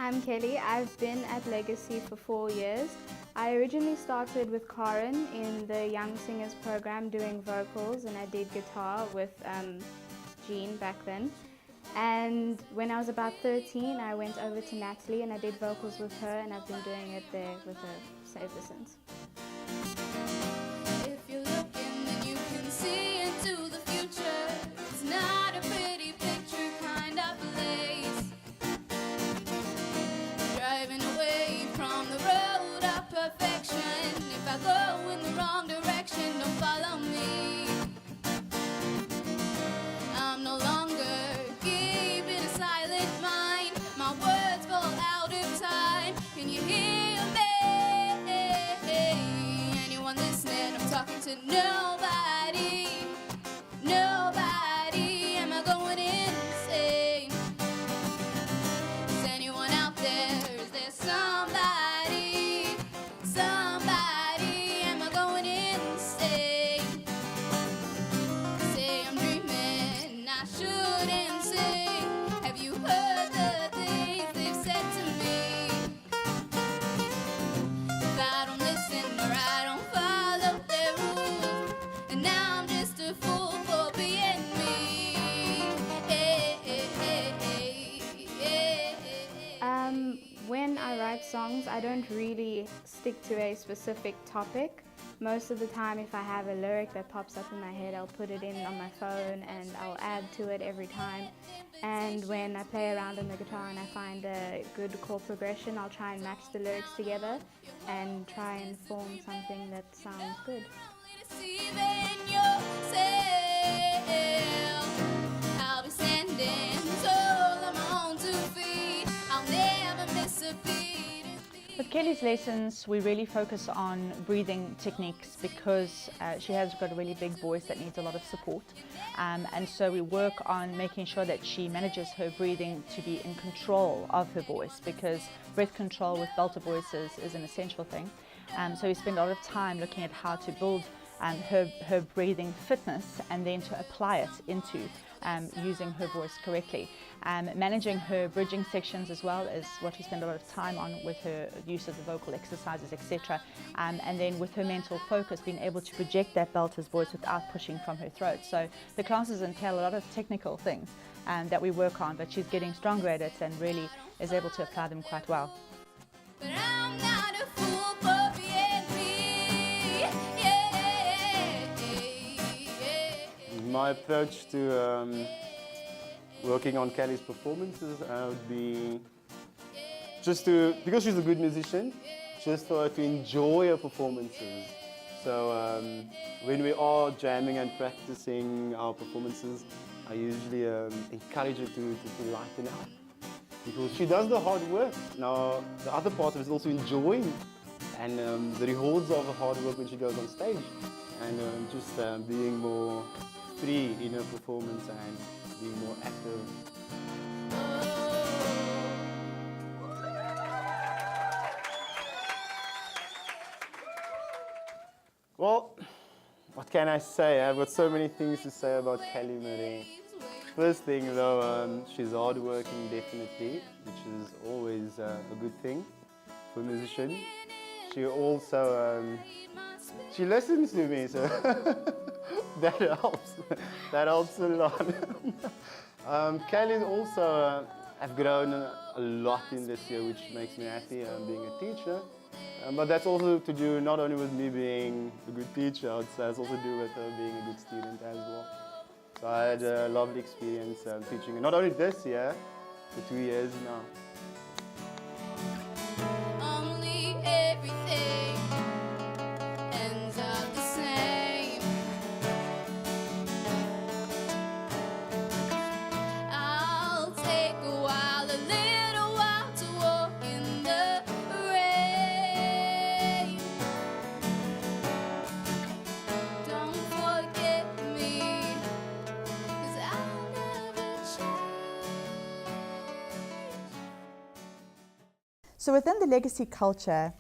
I'm Kelly. I've been at Legacy for 4 years. I originally started with Karen in the Young Singers program doing vocals, and I did guitar with Jean back then. And when I was about 13, I went over to Natalie and I did vocals with her, and I've been doing it there with her ever since. If you're looking, then you can see into the future. It's not a pretty picture kind of place. Driving away from the road of perfection. If I go in the wrong direction, don't follow me. I'm no longer keeping a silent mind. My words fall out of time. Can you hear me? Anyone listening? I'm talking to nobody. Nobody. Am I going insane? Is anyone out there? Is there somebody? Somebody. Am I going insane? Say I'm dreaming, I shouldn't sing. Have you heard the things they've said to me? If I don't listen or I don't follow their rules, and now I'm just a fool for being me. When I write songs, I don't really stick to a specific topic. Most of the time, if I have a lyric that pops up in my head, I'll put it in on my phone and I'll add to it every time. And when I play around on the guitar and I find a good chord progression, I'll try and match the lyrics together and try and form something that sounds good. Deceiving yourself. I'll be standing tall on my own 2 feet. I'll never miss a beat. With Kelly's lessons, we really focus on breathing techniques because she has got a really big voice that needs a lot of support. And so we work on making sure that she manages her breathing to be in control of her voice, because breath control with belter voices is an essential thing. So we spend a lot of time looking at how to build her breathing fitness and then to apply it into using her voice correctly. Managing her bridging sections as well is what we spend a lot of time on with her use of the vocal exercises, etc. And then with her mental focus, being able to project that belter's voice without pushing from her throat. So the classes entail a lot of technical things that we work on, but she's getting stronger at it and really is able to apply them quite well. But I'm not a fool for being me. My approach to working on Kelly's performances would be just to, because she's a good musician, just for her to enjoy her performances. So when we are jamming and practicing our performances, I usually encourage her to lighten up, because she does the hard work. Now, the other part of it is also enjoying and the rewards of her hard work when she goes on stage, and just being more free in her performance and being more active. Well, what can I say? I've got so many things to say about Kelly Marais. First thing though, she's hardworking definitely, which is always a good thing for a musician. She also, she listens to me, so that helps. That helps a lot. Kelly's also, I've grown a lot in this year, which makes me happy being a teacher. But that's also to do not only with me being a good teacher, it has also to do with her being a good student as well. So I had a lovely experience teaching, not only this year, for 2 years now. Only everything ends up the same. I'll take a while, a little while to walk in the rain. Don't forget me, 'cause I'll never change. So within the legacy culture,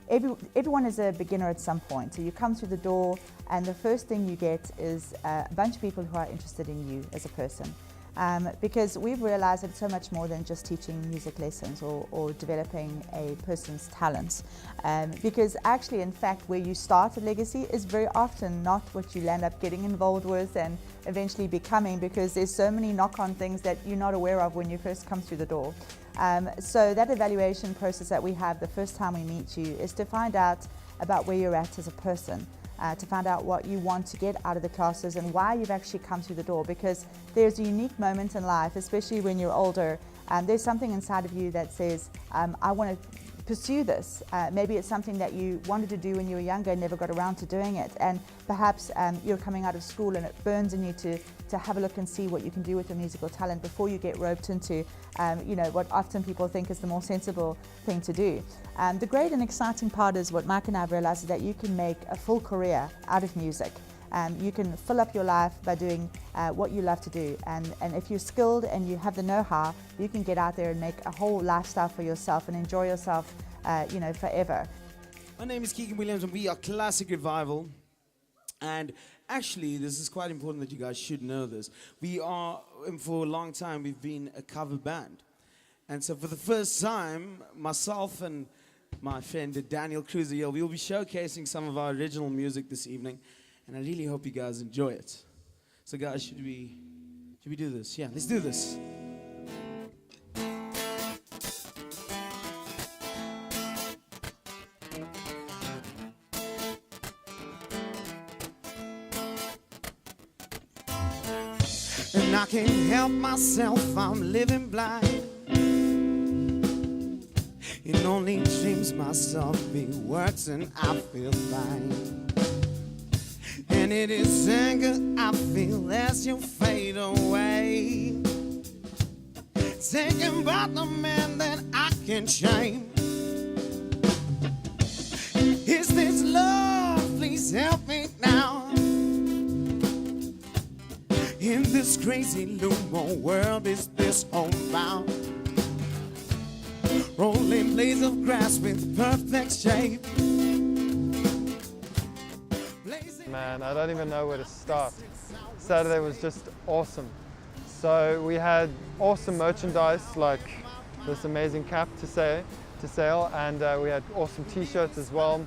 everyone is a beginner at some point. So you come through the door and the first thing you get is a bunch of people who are interested in you as a person. because we've realized that it's so much more than just teaching music lessons or developing a person's talents. Because actually, in fact, where you start at Legacy is very often not what you end up getting involved with and eventually becoming, because there's so many knock-on things that you're not aware of when you first come through the door. So that evaluation process that we have the first time we meet you is to find out about where you're at as a person. To find out what you want to get out of the classes and why you've actually come through the door, because there's a unique moment in life, especially when you're older, there's something inside of you that says, I want to pursue this. Maybe it's something that you wanted to do when you were younger and never got around to doing it, and perhaps you're coming out of school and it burns in you to have a look and see what you can do with your musical talent before you get roped into what often people think is the more sensible thing to do. The great and exciting part is what Mike and I have realized is that you can make a full career out of music. You can fill up your life by doing what you love to do, and if you're skilled and you have the know-how, you can get out there and make a whole lifestyle for yourself and enjoy yourself forever. My name is Keegan Williams and we are Classic Revival, and actually this is quite important that you guys should know this. We are, for a long time, we've been a cover band, and so for the first time, myself and my friend Daniel Cruiser here, we'll be showcasing some of our original music this evening. And I really hope you guys enjoy it. So guys, should we do this? Yeah, let's do this. And I can't help myself, I'm living blind. In only dreams myself be words and I feel fine. And it is anger I feel as you fade away, thinking about the man that I can shame. Is this love? Please help me now. In this crazy lumo world, is this homebound? Rolling blades of grass with perfect shape. Man, I don't even know where to start. Saturday was just awesome. So we had awesome merchandise like this amazing cap to sell, and we had awesome t-shirts as well.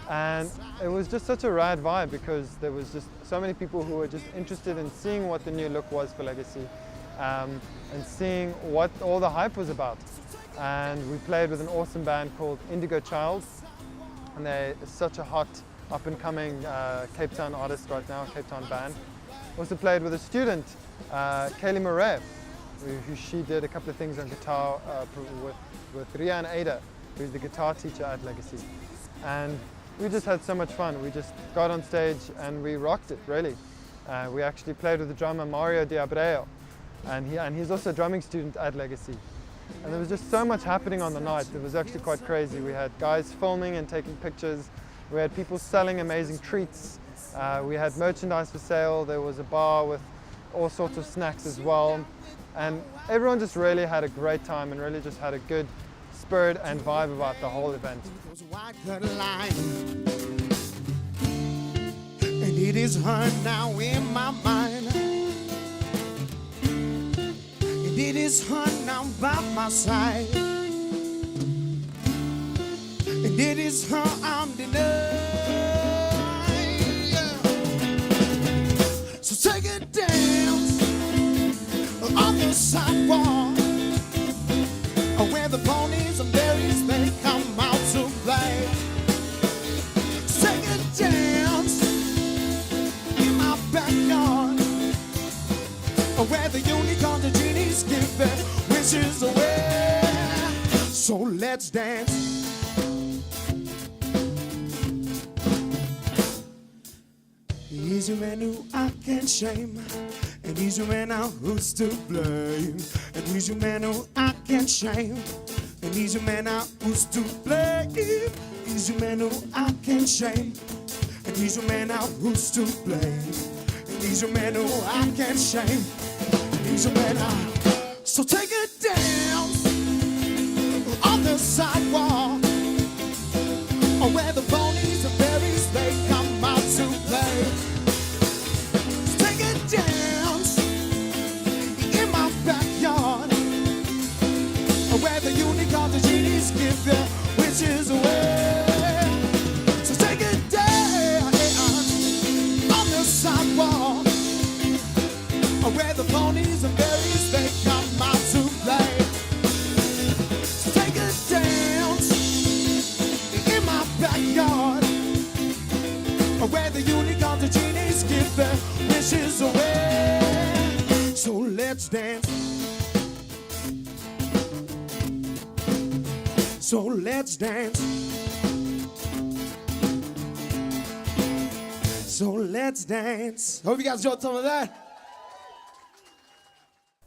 And it was just such a rad vibe because there was just so many people who were just interested in seeing what the new look was for Legacy, and seeing what all the hype was about. And we played with an awesome band called INDIGO, and they're such a hot up-and-coming Cape Town artist right now, Cape Town band. Also played with a student, MARAIS, who she did a couple of things on guitar with Ria and Ada, who's the guitar teacher at Legacy. And we just had so much fun. We just got on stage and we rocked it, really. We actually played with the drummer Mario Diabreu, and he's also a drumming student at Legacy. And there was just so much happening on the night. It was actually quite crazy. We had guys filming and taking pictures. We had people selling amazing treats. We had merchandise for sale. There was a bar with all sorts of snacks as well. And everyone just really had a great time and really just had a good spirit and vibe about the whole event. And it is her now in my mind. And it is her now by my side. And it is her I'm denied. So take it down on the sidewalk, where the ponies and berries they come out to play. Take it down in my backyard, where the unicorns and genies give their wishes away. So let's dance. He's a man who I can shame, and he's a man now who's to blame. And he's a man who I can shame, and he's a man now who's to blame. He's a man who I can shame, and he's a man now who's to blame. And he's a man who I can shame, and he's a man now. So take it down on the sidewalk, where the ponies and berries they come out to play. Take it down in my the genies give their wishes away. So take a dance on the sidewalk, where the phonies and berries they come out to play. So take a dance in my backyard, where the unicorns and genies give their wishes away. So let's dance. So let's dance. So let's dance. Hope you guys enjoyed some of that.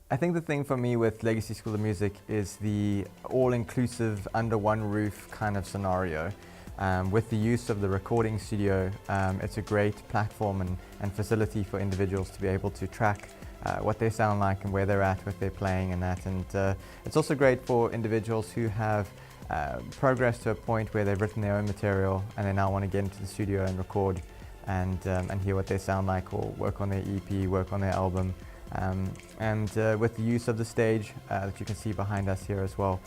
I think the thing for me with Legacy School of Music is the all-inclusive, under one roof kind of scenario. With the use of the recording studio, it's a great platform and facility for individuals to be able to track what they sound like and where they're at, what they're playing and that. And it's also great for individuals who have progressed to a point where they've written their own material and they now want to get into the studio and record and hear what they sound like, or work on their EP, work on their album. With the use of the stage that you can see behind us here as well,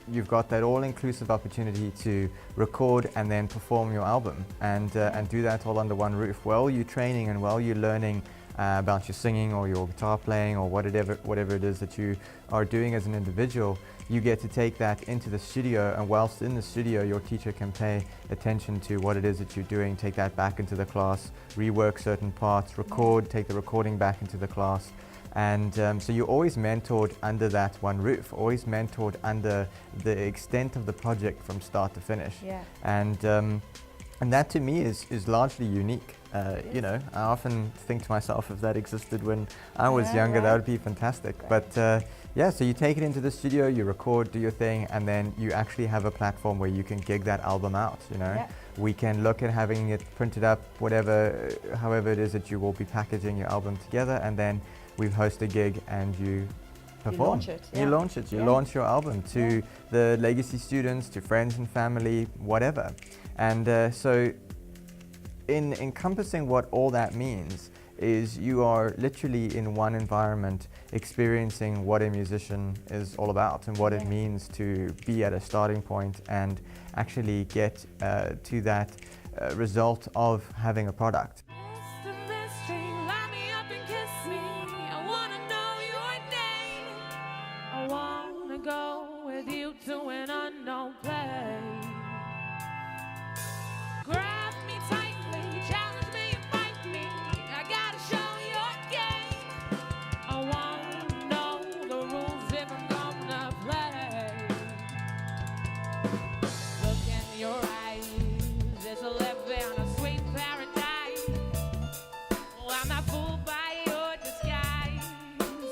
you've got that all-inclusive opportunity to record and then perform your album and do that all under one roof while you're training and while you're learning about your singing or your guitar playing or whatever it is that you are doing as an individual. You get to take that into the studio, and whilst in the studio your teacher can pay attention to what it is that you're doing, take that back into the class, rework certain parts, record, take the recording back into the class. And so you're always mentored under that one roof, always mentored under the extent of the project from start to finish. Yeah. And that to me is largely unique. You know, I often think to myself, if that existed when I was younger, that would be fantastic. But yeah, so you take it into the studio, you record, do your thing, and then you actually have a platform where you can gig that album out, you know. Yeah. We can look at having it printed up, however it is that you will be packaging your album together, and then we host a gig and you perform. You launch it. You launch it. You launch your album to the Legacy students, to friends and family, whatever. And so in encompassing what all that means is you are literally in one environment experiencing what a musician is all about and what it means to be at a starting point and actually get to that result of having a product. Go with you to an unknown place. Grab me tightly, challenge me, fight me. I gotta show your game. I wanna know the rules if I'm gonna play. Look in your eyes, there's a living a sweet paradise. Well, I'm not fooled by your disguise.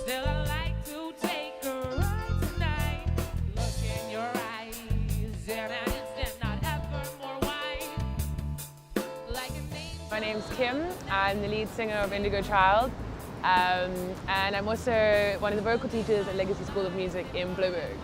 Still I like to take a ride. My name's Kim. I'm the lead singer of Indigo Child, and I'm also one of the vocal teachers at Legacy School of Music in Blouberg.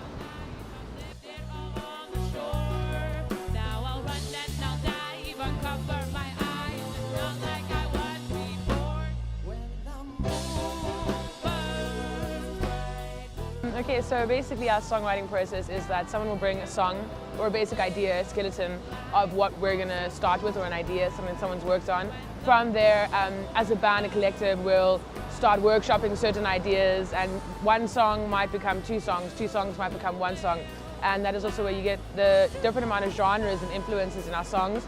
Okay, so basically our songwriting process is that someone will bring a song or a basic idea, a skeleton of what we're going to start with, or an idea, something someone's worked on. From there, as a band, a collective, we'll start workshopping certain ideas, and one song might become two songs might become one song. And that is also where you get the different amount of genres and influences in our songs,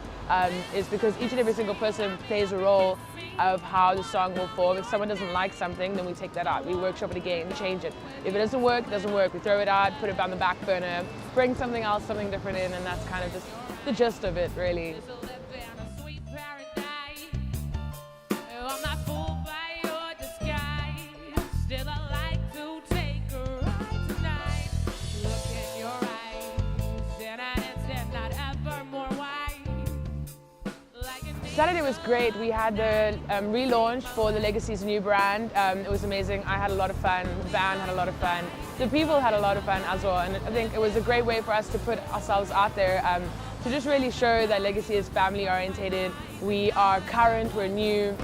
is because each and every single person plays a role of how the song will form. If someone doesn't like something, then we take that out. We workshop it again, change it. If it doesn't work, it doesn't work. We throw it out, put it on the back burner, bring something else, something different in, and that's kind of just the gist of it, really. Saturday was great. We had the relaunch for the Legacy's new brand. It was amazing. I had a lot of fun. The band had a lot of fun. The people had a lot of fun as well. And I think it was a great way for us to put ourselves out there to just really show that Legacy is family orientated. We are current, we're new,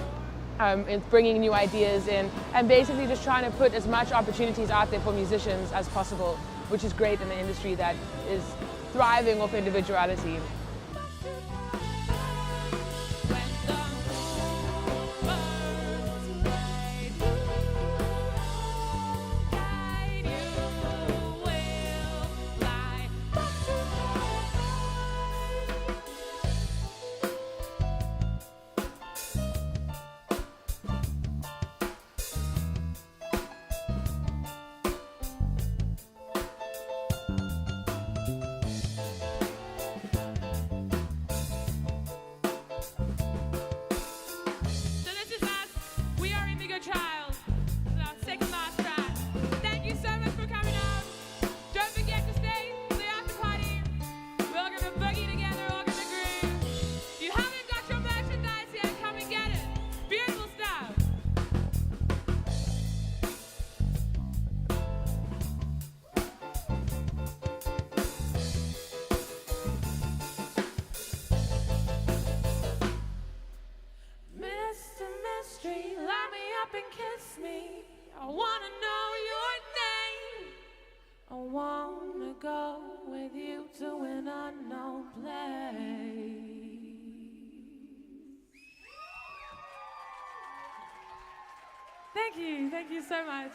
in bringing new ideas in, and basically just trying to put as much opportunities out there for musicians as possible. which is great in an industry that is thriving off individuality. Child. It's our second last track. Thank you so much for coming out. Don't forget to stay for the after party. We're all gonna boogie together, all gonna groove. If you haven't got your merchandise yet, come and get it. Beautiful stuff. Mr. Mystery, light me up and kiss me. I wanna know your name. I wanna go with you to an unknown place. Thank you so much.